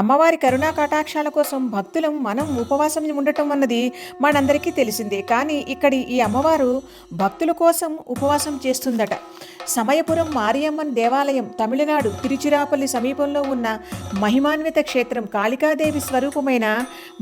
అమ్మవారి కరుణా కటాక్షాల కోసం భక్తులం మనం ఉపవాసం ఉండటం అన్నది మనందరికీ తెలిసిందే. కానీ ఇక్కడి ఈ అమ్మవారు భక్తుల కోసం ఉపవాసం చేస్తుందట. సమయపురం మారియమ్మన్ దేవాలయం తమిళనాడు తిరుచిరాపల్లి సమీపంలో ఉన్న మహిమాన్విత క్షేత్రం. కాళికాదేవి స్వరూపమైన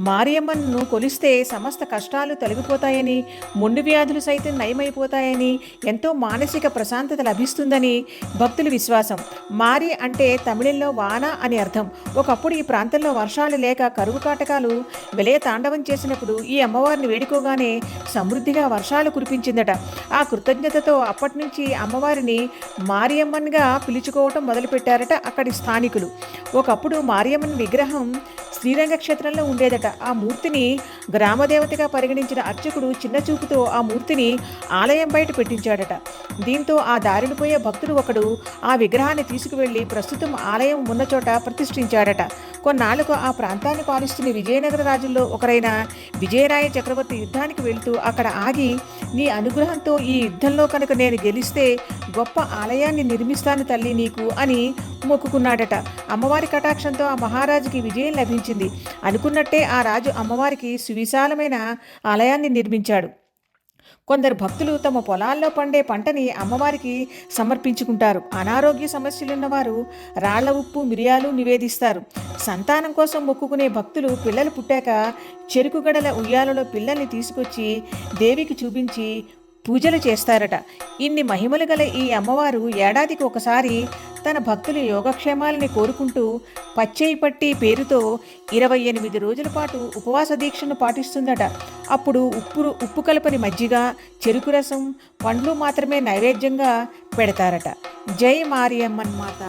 మారియమ్మన్ను కొలిస్తే సమస్త కష్టాలు తొలగిపోతాయని, మొండి వ్యాధులు సైతం నయమైపోతాయని, ఎంతో మానసిక ప్రశాంతత లభిస్తుందని భక్తుల విశ్వాసం. మారి అంటే తమిళంలో వాన అని అర్థం. ఒకప్పుడు ఈ ప్రాంతంలో వర్షాలు లేక కరువు కాటకాలు విలయ తాండవం చేసినప్పుడు ఈ అమ్మవారిని వేడుకోగానే సమృద్ధిగా వర్షాలు కురిపించిందట. ఆ కృతజ్ఞతతో అప్పటి నుంచి అమ్మవారిని మారియమ్మన్గా పిలుచుకోవటం మొదలుపెట్టారట అక్కడి స్థానికులు. ఒకప్పుడు మారియమ్మన్ విగ్రహం శ్రీరంగ క్షేత్రంలో ఉండేదట. ఆ మూర్తిని గ్రామదేవతగా పరిగణించిన అర్చకుడు చిన్న చూపుతో ఆ మూర్తిని ఆలయం బయట పెట్టించాడట. దీంతో ఆ దారిని పోయే భక్తుడు ఒకడు ఆ విగ్రహాన్ని తీసుకువెళ్లి ప్రస్తుతం ఆలయం ఉన్న చోట ప్రతిష్ఠించాడట. కొన్నాళ్లకు ఆ ప్రాంతాన్ని పాలిస్తున్న విజయనగర రాజుల్లో ఒకరైన విజయరాయ చక్రవర్తి యుద్ధానికి వెళ్తూ అక్కడ ఆగి, నీ అనుగ్రహంతో ఈ యుద్ధంలో కనుక నేను గెలిస్తే గొప్ప ఆలయాన్ని నిర్మిస్తాను తల్లి నీకు అని మొక్కుకున్నాడట. అమ్మవారి కటాక్షంతో ఆ మహారాజుకి విజయం లభించింది. అనుకున్నట్టే ఆ రాజు అమ్మవారికి సువిశాలమైన ఆలయాన్ని నిర్మించాడు. కొందరు భక్తులు తమ పొలాల్లో పండే పంటని అమ్మవారికి సమర్పించుకుంటారు. అనారోగ్య సమస్యలున్నవారు రాళ్ల ఉప్పు, మిరియాలు నివేదిస్తారు. సంతానం కోసం మొక్కుకునే భక్తులు పిల్లలు పుట్టాక చెరుకుగడల ఉయ్యాలలో పిల్లల్ని తీసుకొచ్చి దేవికి చూపించి పూజలు చేస్తారట. ఇన్ని మహిమలు గల ఈ అమ్మవారు ఏడాదికి ఒకసారి తన భక్తుల యోగక్షేమాలని కోరుకుంటూ పచ్చేయి పట్టి పేరుతో 28 రోజుల పాటు ఉపవాస దీక్షను పాటిస్తుందట. అప్పుడు ఉప్పు కలపని మజ్జిగ, చెరుకు రసం, పండ్లు మాత్రమే నైవేద్యంగా పెడతారట. జై మారియమ్మన్ మాత.